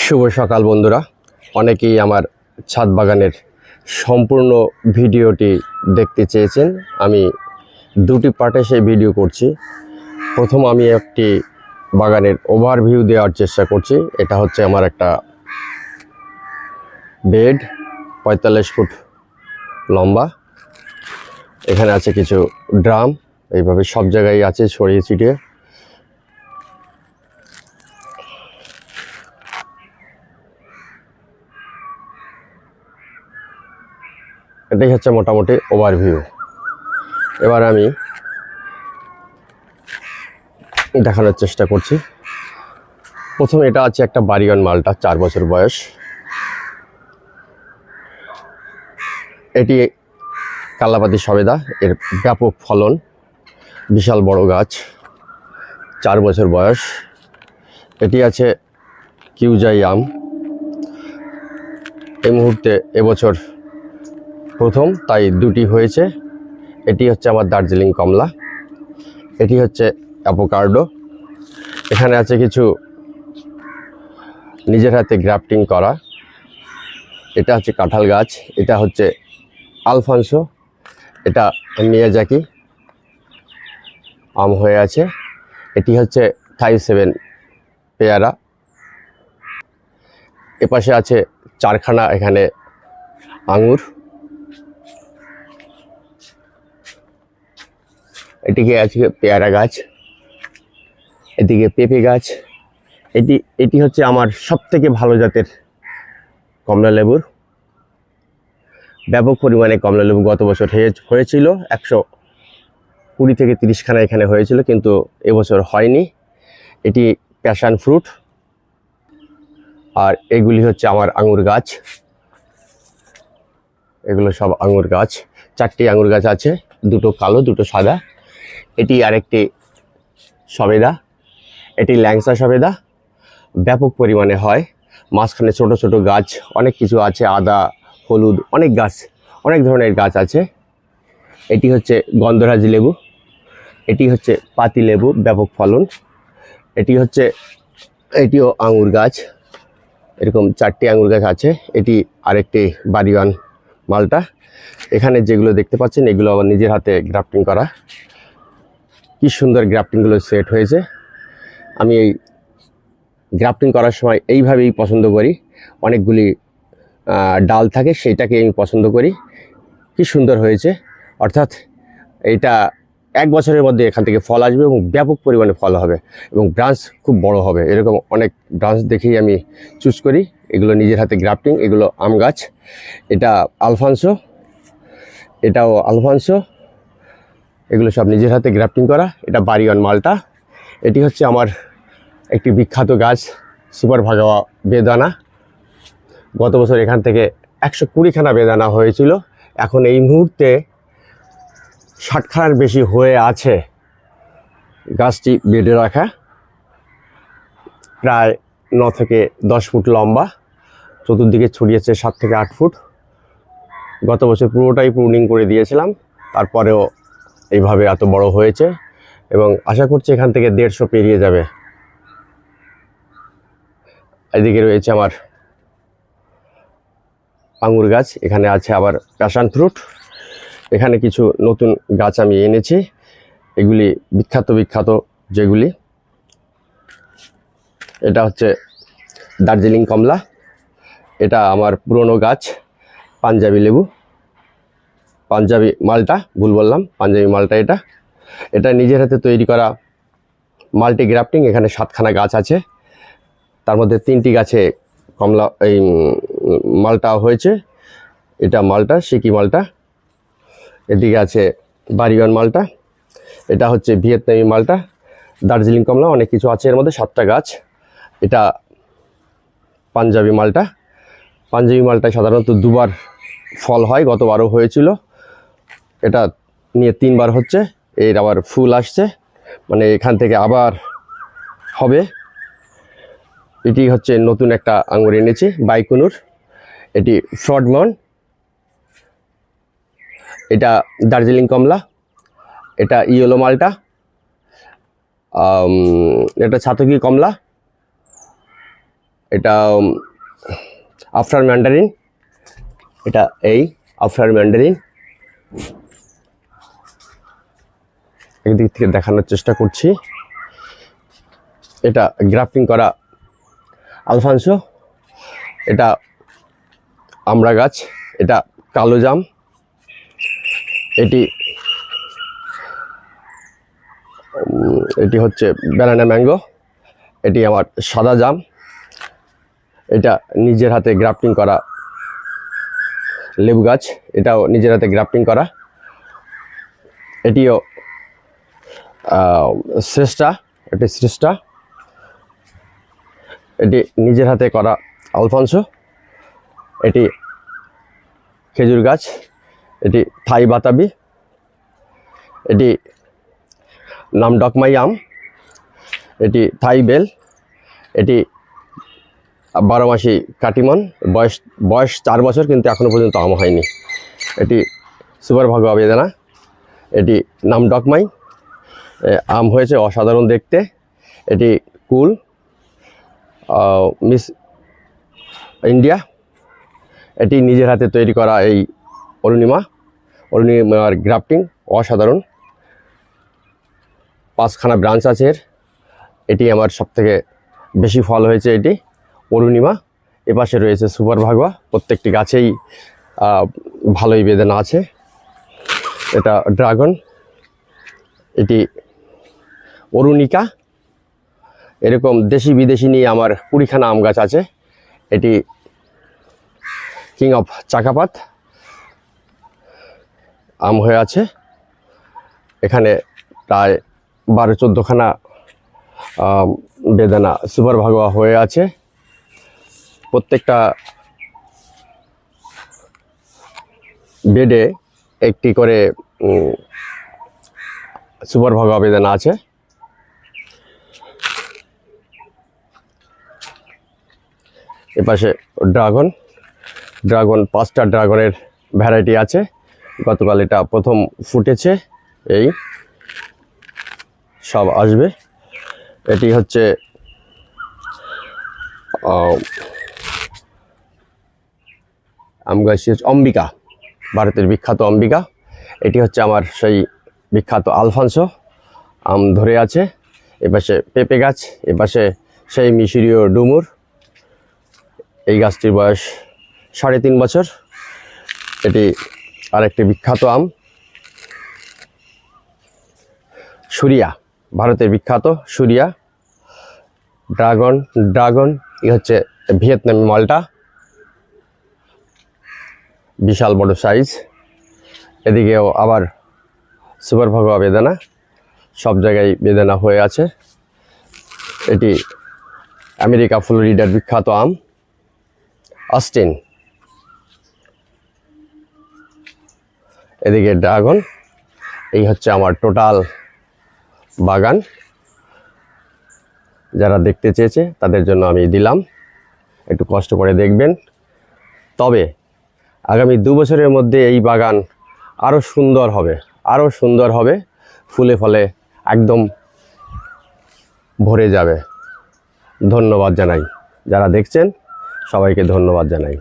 শুভ সকাল বন্ধুরা। অনেকেই আমার ছাদ বাগানের সম্পূর্ণ ভিডিওটি দেখতে চেয়েছেন। আমি দুটি পার্টে সেই ভিডিও করছি। প্রথম আমি একটি বাগানের ওভারভিউ দেওয়ার চেষ্টা করছি। এটা হচ্ছে আমার একটা বেড, ৪৫ ফুট লম্বা। এখানে আছে কিছু ড্রাম, এইভাবে সব জায়গায় আছে ছড়িয়ে ছিটিয়ে। এটাই হচ্ছে মোটামুটি ওভারভিউ। এবার আমি দেখানোর চেষ্টা করছি। প্রথম এটা আছে একটা বাড়িওয়ান মালটা, 4 বছর বয়স। এটি কালাপাতি সবেদা, এর ব্যাপক ফলন, বিশাল বড় গাছ, 4 বছর বয়স। এটি আছে কিউজাই আম। এই মুহূর্তে এবছর প্রথম, তাই দুটি হয়েছে। এটি হচ্ছে আমার দার্জিলিং কমলা। এটি হচ্ছে অ্যাভোকাডো। এখানে আছে কিছু নিজের হাতে গ্রাফটিং করা। এটা হচ্ছে কাঁঠাল গাছ। এটা হচ্ছে আলফানসো। এটা মিয়াজাকি আম হয়ে আছে। এটি হচ্ছে থাই 7 পেয়ারা। এপাশে আছে 4খানা এখানে আঙুর। এদিকে আছে পেয়ারা গাছ, এদিকে পেঁপে গাছ। এটি হচ্ছে আমার সবথেকে ভালো জাতের কমলা লেবুর। ব্যাপক পরিমাণে কমলা লেবু গত বছর হয়েছিল, 120 থেকে 30খানা এখানে হয়েছিল, কিন্তু এবছর হয়নি। এটি প্যাশন ফ্রুট। আর এগুলি হচ্ছে আমার আঙুর গাছ। এগুলো সব আঙুর গাছ। 4টি আঙুর গাছ আছে, দুটো কালো, দুটো সাদা। এটি আরেকটি সবেদা। এটি ল্যাংসা সবেদা, ব্যাপক পরিমাণে হয়। মাঝখানে ছোট ছোট গাছ অনেক কিছু আছে, আদা, হলুদ, অনেক গাছ, অনেক ধরনের গাছ আছে। এটি হচ্ছে গন্ধরাজি লেবু। এটি হচ্ছে পাতি লেবু, ব্যাপক ফলন। এটিও আঙুর গাছ। এরকম 4টি আঙুর গাছ আছে। এটি আরেকটি বাড়িওয়ান মালটা। এখানে যেগুলো দেখতে পাচ্ছেন এগুলো আমার নিজের হাতে গ্রাফটিং করা। কি সুন্দর গ্রাফটিংগুলো সেট হয়েছে। আমি এই গ্রাফটিং করার সময় এইভাবেই পছন্দ করি। অনেকগুলি ডাল থাকে, সেইটাকে আমি পছন্দ করি। কি সুন্দর হয়েছে। অর্থাৎ এইটা 1 বছরের মধ্যে এখান থেকে ফল আসবে এবং ব্যাপক পরিমাণে ফল হবে এবং ব্রাঞ্চ খুব বড় হবে। এরকম অনেক ব্রাঞ্চ দেখেই আমি চুজ করি। এগুলো নিজের হাতে গ্রাফটিং। এগুলো আম গাছ। এটা আলফানসো, এটাও আলফানসো। এগুলো সব নিজের হাতে গ্রাফটিং করা। এটা বাড়িওয়ান মালটা। এটি হচ্ছে আমার একটি বিখ্যাত গাছ, সুপার ভাগাওয়া বেদানা। গত বছর এখান থেকে 120খানা বেদানা হয়েছিল। এখন এই মুহূর্তে 60খানার বেশি হয়ে আছে। গাছটি বেডে রাখা, প্রায় 9 থেকে 10 ফুট লম্বা, চতুর্দিকে ছড়িয়েছে 7 থেকে 8 ফুট। গত বছর পুরোটাই প্রুনিং করে দিয়েছিলাম, তারপরেও এইভাবে এত বড় হয়েছে এবং আশা করছি এখান থেকে 150 পেরিয়ে যাবে। এদিকে রয়েছে আমার আঙুর গাছ। এখানে আছে আবার প্যাশন ফ্রুট। এখানে কিছু নতুন গাছ আমি এনেছি, এগুলি বিখ্যাত যেগুলি। এটা হচ্ছে দার্জিলিং কমলা। এটা আমার পুরনো গাছ, পাঞ্জাবি লেবু, পাঞ্জাবি মালটা, ভুল বললাম, পাঞ্জাবি মালটা। এটা নিজের হাতে তৈরি করা মাল্টি গ্রাফটিং। এখানে 7খানা গাছ আছে, তার মধ্যে 3টি গাছে কমলা এই মালটা হয়েছে। এটা মালটা, সিকি মালটা। এদিকে আছে বাড়িওয়ান মালটা। এটা হচ্ছে ভিয়েতনামি মালটা, দার্জিলিং কমলা, অনেক কিছু আছে এর মধ্যে, 7টা গাছ। এটা পাঞ্জাবি মালটা। পাঞ্জাবি মালটায় সাধারণত 2বার ফল হয়, গতবারও হয়েছিল। এটা নিয়ে 3বার হচ্ছে। এর আবার ফুল আসছে, মানে এখান থেকে আবার হবে। এটি হচ্ছে নতুন একটা আঙুর এনেছি, বাইকুনুর। এটি ফ্রডমন। এটা দার্জিলিং কমলা। এটা ইয়েলো মালটা। এটা ছাতকি কমলা। এটা আফটার ম্যান্ডারিন, এটা এই আফটার ম্যান্ডারিন। একদিক থেকে দেখানোর চেষ্টা করছি। এটা গ্রাফটিং করা আলফানসো, এটা আমড়া গাছ, এটা কালো জাম, এটি হচ্ছে ব্যানানা ম্যাঙ্গো, এটি আমার সাদা জাম, এটা নিজের হাতে গ্রাফটিং করা লেবু গাছ, এটাও নিজের হাতে গ্রাফটিং করা, এটিও শ্রেষ্ঠা, এটি শ্রেষ্ঠা, এটি নিজের হাতে করা আলফানসো, এটি খেজুর গাছ, এটি থাই বাতাবি, এটি নামডকমাই আম, এটি থাই বেল, এটি 12 মাসি কাটিমন, বয়স 4 বছর, কিন্তু এখনো পর্যন্ত আম হয়নি। এটি সুপার ভাগোয়া বেদানা, এটি নামডকমাই, আম হয়েছে অসাধারণ দেখতে। এটি কুল মিস ইন্ডিয়া, এটি নিজের হাতে তৈরি করা এই অরুণিমার গ্রাফটিং অসাধারণ। 5খানা ব্রাঞ্চ আছে এর, এটি আমার সবথেকে বেশি ফল হয়েছে, এটি অরুণিমা। এপাশে রয়েছে সুপার ভাগোয়া, প্রত্যেকটি গাছেই ভালোই বেদানা আছে। এটা ড্রাগন, এটি অরুণিকা। এরকম দেশি বিদেশি নিয়ে আমার 20খানা আম গাছ আছে। এটি কিং অফ চাকাপাত, আম হয়ে আছে। এখানে প্রায় 12-14খানা বেদানা সুপার ভাগোয়া হয়ে আছে। প্রত্যেকটা বেডে একটি করে সুপার ভাগোয়া বেদানা আছে। এপাশে ড্রাগন, 5টা ড্রাগনের ভ্যারাইটি আছে। গতকাল এটা প্রথম ফুটেছে, এই সব আসবে। এটি হচ্ছে আম গাছ অম্বিকা, ভারতের বিখ্যাত অম্বিকা। এটি হচ্ছে আমার সেই বিখ্যাত আলফানসো, আম ধরে আছে। এপাশে পেঁপে গাছ, এপাশে সেই মিশরীয় ডুমুর। এই গাছটির বয়স 3.5 বছর। এটি আরেকটি বিখ্যাত আম সুরিয়া, ভারতের বিখ্যাত সুরিয়া। ড্রাগন এই হচ্ছে ভিয়েতনামি মালটা, বিশাল বড় সাইজ। এদিকেও আবার সুপার ভাগোয়া বেদানা, সব জায়গায় বেদানা হয়ে আছে। এটি আমেরিকা ফ্লোরিডার বিখ্যাত আম অস্টিন। এদিকে ড্রাগন। এই হচ্ছে আমার টোটাল বাগান। যারা দেখতে চেয়েছে তাদের জন্য আমি দিলাম, একটু কষ্ট করে দেখবেন। তবে আগামী 2 বছরের মধ্যে এই বাগান আরও সুন্দর হবে, ফুলে ফলে একদম ভরে যাবে। ধন্যবাদ জানাই, যারা দেখছেন সবাইকে ধন্যবাদ জানাই।